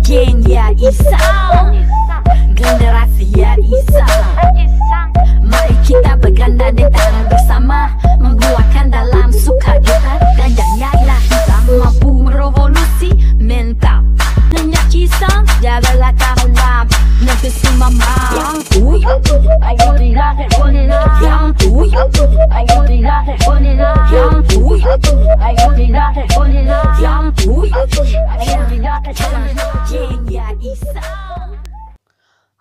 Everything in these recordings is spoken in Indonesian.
Geng ya Isang, generasi ya Isang. Mari kita bergandeng tangan bersama, menguatkan dalam suka duka, dan janganlah kita mampu merevolusi mental. Minyak Isang, jagalah kawan, nanti semua yang tuh, ayo diraih bonela, yang tuh, ayo diraih bonela, yang tuh, ayo diraih bonela, yang tuh, ayo diraih bonela, geng ya Isang.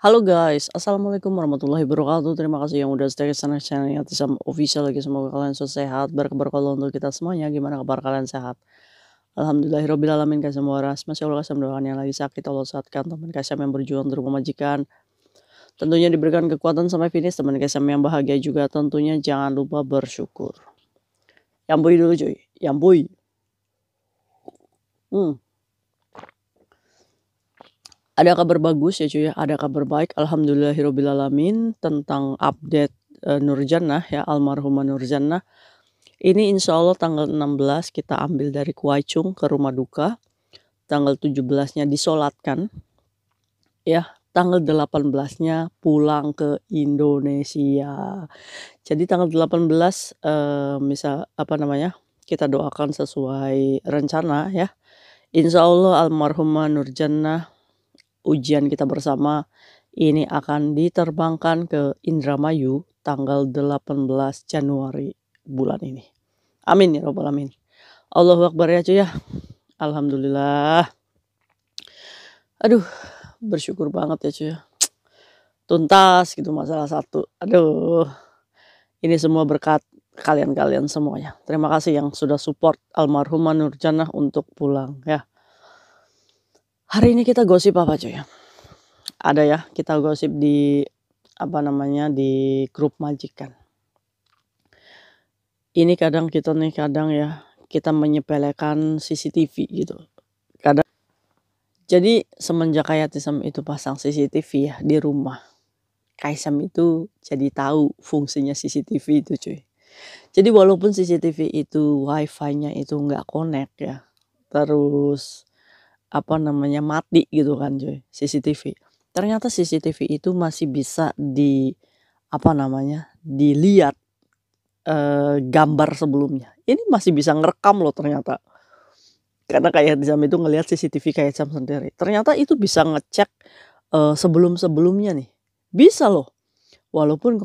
Halo guys, assalamualaikum warahmatullahi wabarakatuh. Terima kasih yang udah stay ke sana channelnya Tisam Official lagi. Semoga kalian sehat, berkabar kalau untuk kita semuanya. Gimana kabar kalian, sehat? Alhamdulillahirobbilalamin. Kasih semua ras masya Allah, kasih mendoakan yang lagi sakit Allah sehatkan, teman kasih yang berjuang di rumah majikan tentunya diberikan kekuatan sampai finish, teman kasih yang bahagia juga tentunya. Jangan lupa bersyukur. Yambui dulu cuy, yambui. Ada kabar bagus ya cuy ya, ada kabar baik alhamdulillahirobbilalamin tentang update Nurjannah ya, almarhumah Nurjannah. Ini insya Allah tanggal 16 kita ambil dari Kuaicung ke rumah duka. Tanggal 17-nya disolatkan ya, tanggal 18-nya pulang ke Indonesia. Jadi tanggal 18 misal apa namanya, kita doakan sesuai rencana ya. Insya Allah almarhumah Nurjannah, ujian kita bersama ini akan diterbangkan ke Indramayu tanggal 18 Januari bulan ini. Amin ya robbal alamin. Allahu Akbar ya cuy ya. Alhamdulillah. Aduh, bersyukur banget ya cuy ya. Tuntas gitu masalah satu. Aduh. Ini semua berkat kalian-kalian semuanya. Terima kasih yang sudah support almarhumah Nurjannah untuk pulang ya. Hari ini kita gosip apa cuy ya? Ada ya, kita gosip di apa namanya, di grup majikan. Ini kadang kita nih, kadang ya kita menyepelekan CCTV gitu. Kadang. Jadi semenjak Kayatisam itu pasang CCTV ya di rumah, Kaisam itu jadi tahu fungsinya CCTV itu cuy. Jadi walaupun CCTV itu wifi-nya itu nggak connect ya, terus apa namanya mati gitu kan cuy CCTV. Ternyata CCTV itu masih bisa di apa namanya dilihat gambar sebelumnya. Ini masih bisa ngerekam loh ternyata. Karena Kayatisam itu ngelihat CCTV Kayatisam sendiri. Ternyata itu bisa ngecek sebelum-sebelumnya nih. Bisa loh. Walaupun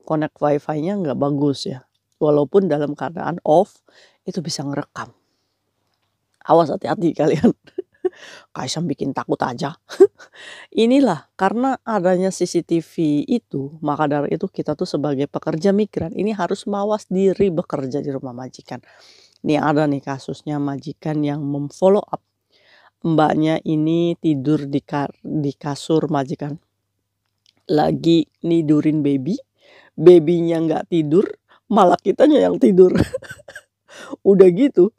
connect wifi-nya nggak bagus ya. Walaupun dalam keadaan off itu bisa ngerekam. Awas hati-hati kalian. Kaisam bikin takut aja. Inilah karena adanya CCTV itu, maka dari itu kita tuh sebagai pekerja migran ini harus mawas diri bekerja di rumah majikan. Ini ada nih kasusnya majikan yang memfollow up. Mbaknya ini tidur di kasur majikan. Lagi nidurin baby. Babynya nggak tidur, malah kitanya yang tidur. Udah gitu.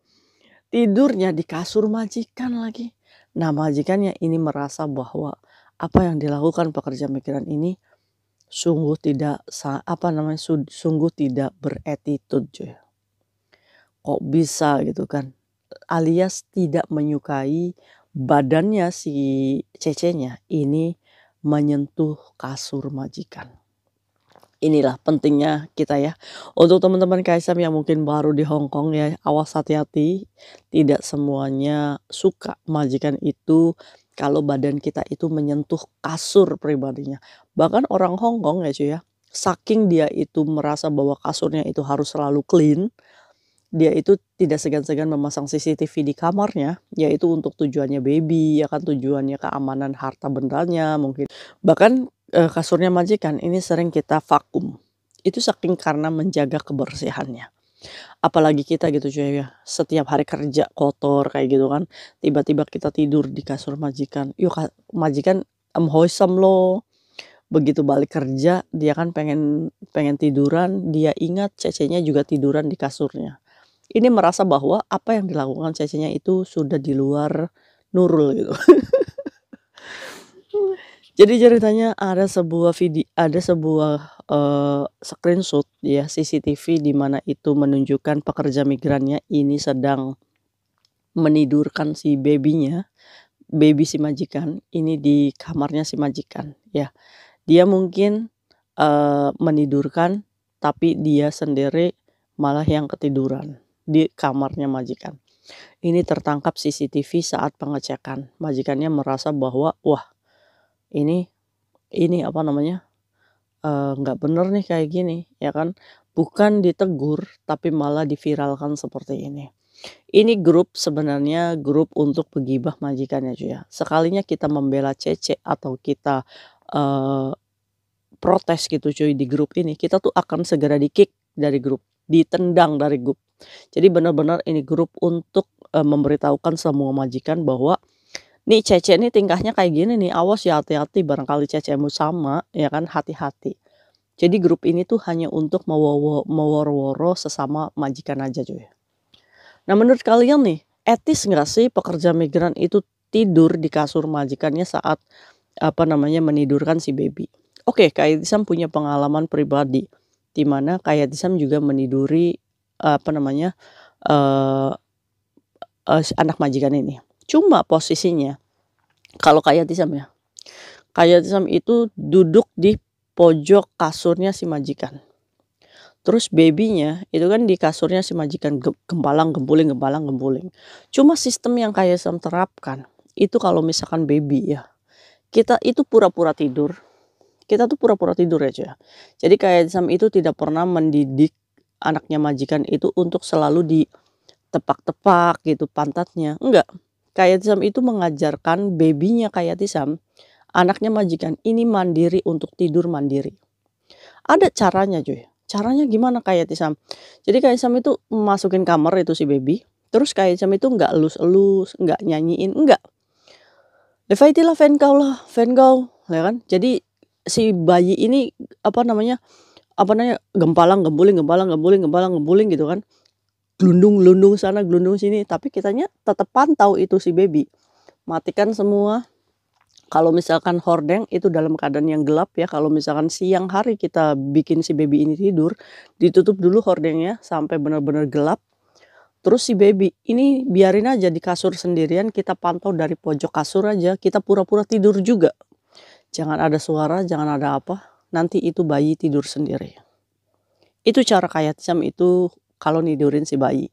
Tidurnya di kasur majikan lagi. Nah majikannya ini merasa bahwa apa yang dilakukan pekerja migran ini sungguh tidak sungguh tidak beretitude cuy. Kok bisa gitu kan, alias tidak menyukai badannya si cecenya ini menyentuh kasur majikan. Inilah pentingnya kita ya. Untuk teman-teman Kaisam yang mungkin baru di Hong Kong ya, awas hati-hati. Tidak semuanya suka majikan itu kalau badan kita itu menyentuh kasur pribadinya. Bahkan orang Hong Kong ya cuy ya, saking dia itu merasa bahwa kasurnya itu harus selalu clean, dia itu tidak segan-segan memasang CCTV di kamarnya, yaitu untuk tujuannya baby, ya kan, tujuannya keamanan harta bendanya mungkin. Bahkan kasurnya majikan ini sering kita vakum. Itu saking karena menjaga kebersihannya. Apalagi kita gitu cuy ya, setiap hari kerja kotor kayak gitu kan, tiba-tiba kita tidur di kasur majikan. Yuk majikan hoisam loh. Begitu balik kerja dia kan pengen tiduran, dia ingat cecenya juga tiduran di kasurnya. Ini merasa bahwa apa yang dilakukan cecenya itu sudah di luar Nurul gitu. Jadi ceritanya ada sebuah video, ada sebuah screenshot ya CCTV di mana itu menunjukkan pekerja migrannya ini sedang menidurkan si babynya, baby si majikan ini di kamarnya si majikan ya. Dia mungkin menidurkan tapi dia sendiri malah yang ketiduran di kamarnya majikan. Ini tertangkap CCTV saat pengecekan. Majikannya merasa bahwa wah, ini apa namanya? Nggak bener nih kayak gini, ya kan? Bukan ditegur tapi malah diviralkan seperti ini. Ini grup sebenarnya grup untuk begibah majikannya cuy ya. Sekalinya kita membela Cece atau kita protes gitu cuy di grup ini, kita tuh akan segera di-kick dari grup, ditendang dari grup. Jadi benar-benar ini grup untuk memberitahukan semua majikan bahwa nih Cece nih tingkahnya kayak gini nih, awas ya, hati-hati, barangkali Cecemu sama ya kan, hati-hati. Jadi grup ini tuh hanya untuk meworo-woro sesama majikan aja cuy. Nah menurut kalian nih, etis nggak sih pekerja migran itu tidur di kasur majikannya saat apa namanya menidurkan si baby? Oke, Kak Itisam punya pengalaman pribadi di mana Kak Itisam juga meniduri apa namanya anak majikan ini. Cuma posisinya kalau Kak Itisam ya, Kak Itisam itu duduk di pojok kasurnya si majikan. Terus babynya itu kan di kasurnya si majikan, gembalang gembuling. Cuma sistem yang Kak Itisam terapkan itu kalau misalkan baby ya, kita itu pura-pura tidur. Kita tuh pura-pura tidur aja. Jadi Kak Itisam itu tidak pernah mendidik anaknya majikan itu untuk selalu ditepak-tepak gitu pantatnya. Enggak. Kak Itisam itu mengajarkan babynya Kak Itisam, anaknya majikan ini mandiri untuk tidur mandiri. Ada caranya cuy. Caranya gimana Kak Itisam? Jadi Kak Itisam itu masukin kamar itu si baby. Terus Kak Itisam itu enggak elus-elus, enggak nyanyiin, enggak. Levaitilah fan kau, ya kan? Jadi si bayi ini apa namanya gempalang gembuling gitu kan, gelundung sana gelundung sini, tapi kitanya tetap pantau itu si baby. Matikan semua. Kalau misalkan hordeng itu dalam keadaan yang gelap ya, kalau misalkan siang hari kita bikin si baby ini tidur, ditutup dulu hordengnya sampai benar-benar gelap. Terus si baby ini biarin aja di kasur sendirian, kita pantau dari pojok kasur aja, kita pura-pura tidur juga. Jangan ada suara, jangan ada apa, nanti itu bayi tidur sendiri. Itu cara Kak Itisam itu kalau nidurin si bayi.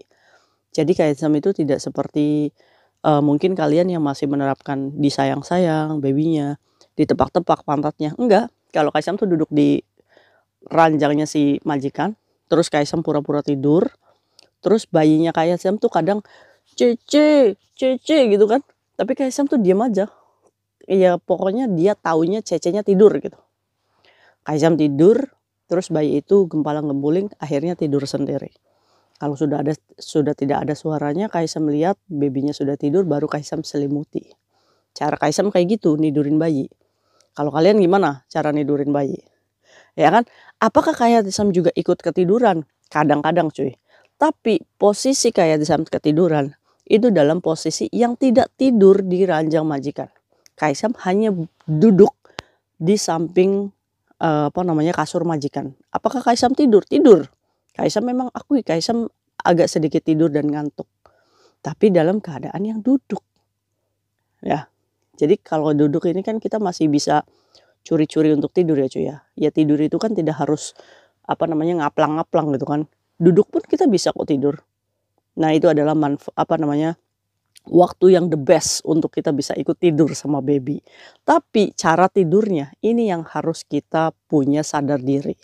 Jadi Kak Itisam itu tidak seperti mungkin kalian yang masih menerapkan disayang-sayang babynya, ditepak-tepak pantatnya. Enggak, kalau Kak Itisam tuh duduk di ranjangnya si majikan, terus Kak Itisam pura-pura tidur, terus bayinya Kak Itisam tuh kadang Cece gitu kan, tapi Kak Itisam tuh diam aja. Ya pokoknya dia taunya Cecenya tidur gitu. Kak Itisam tidur, terus bayi itu gempalang gembuling, akhirnya tidur sendiri. Kalau sudah tidak ada suaranya, Kak Itisam lihat babynya sudah tidur, baru Kak Itisam selimuti. Cara Kak Itisam kayak gitu nidurin bayi. Kalau kalian gimana cara nidurin bayi? Ya kan? Apakah Kak Itisam juga ikut ketiduran? Kadang-kadang cuy. Tapi posisi Kak Itisam ketiduran itu dalam posisi yang tidak tidur di ranjang majikan. Kak Itisam hanya duduk di samping kasur majikan. Apakah Kak Itisam tidur? Tidur. Kak Itisam memang akui Kak Itisam agak sedikit tidur dan ngantuk. Tapi dalam keadaan yang duduk. Ya. Jadi kalau duduk ini kan kita masih bisa curi-curi untuk tidur ya cuy ya. Ya tidur itu kan tidak harus ngaplang-ngaplang gitu kan. Duduk pun kita bisa kok tidur. Nah, itu adalah waktu yang the best untuk kita bisa ikut tidur sama baby. Tapi cara tidurnya ini yang harus kita punya sadar diri.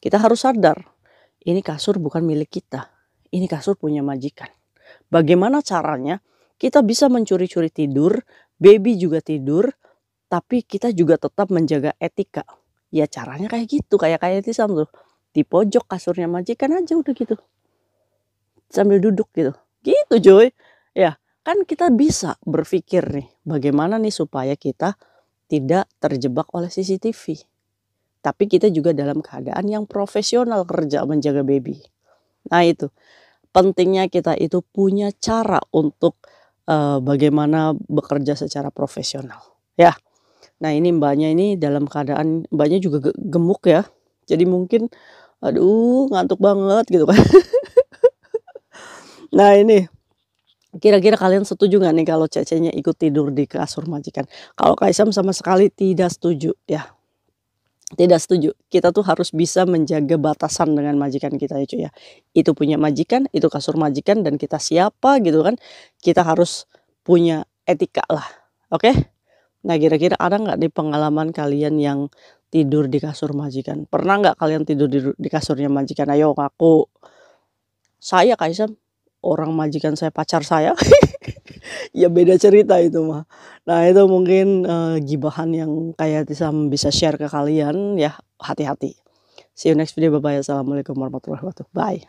Kita harus sadar, ini kasur bukan milik kita. Ini kasur punya majikan. Bagaimana caranya kita bisa mencuri-curi tidur, baby juga tidur, tapi kita juga tetap menjaga etika. Ya caranya kayak gitu, kayak Itisam tuh. Di pojok kasurnya majikan aja udah gitu. Sambil duduk gitu. Gitu cuy. Ya. Kan kita bisa berpikir nih, bagaimana nih supaya kita tidak terjebak oleh CCTV. Tapi kita juga dalam keadaan yang profesional kerja menjaga baby. Nah itu, pentingnya kita itu punya cara untuk bagaimana bekerja secara profesional. Ya, nah ini mbaknya ini dalam keadaan, mbaknya juga gemuk ya. Jadi mungkin, aduh ngantuk banget gitu kan. Nah ini. Kira-kira kalian setuju nggak nih kalau Cece-nya ikut tidur di kasur majikan? Kalau Kaisam sama sekali tidak setuju ya. Tidak setuju. Kita tuh harus bisa menjaga batasan dengan majikan kita ya cuy ya. Itu punya majikan, itu kasur majikan, dan kita siapa gitu kan. Kita harus punya etika lah. Oke? Nah, kira-kira ada nggak di pengalaman kalian yang tidur di kasur majikan? Pernah nggak kalian tidur di kasurnya majikan? Ayo ngaku. Saya Kaisam, orang majikan saya pacar saya. Ya beda cerita itu mah. Nah, itu mungkin gibahan yang kayak bisa share ke kalian ya. Hati-hati. See you next video. Bye bye. Assalamualaikum warahmatullahi wabarakatuh. Bye.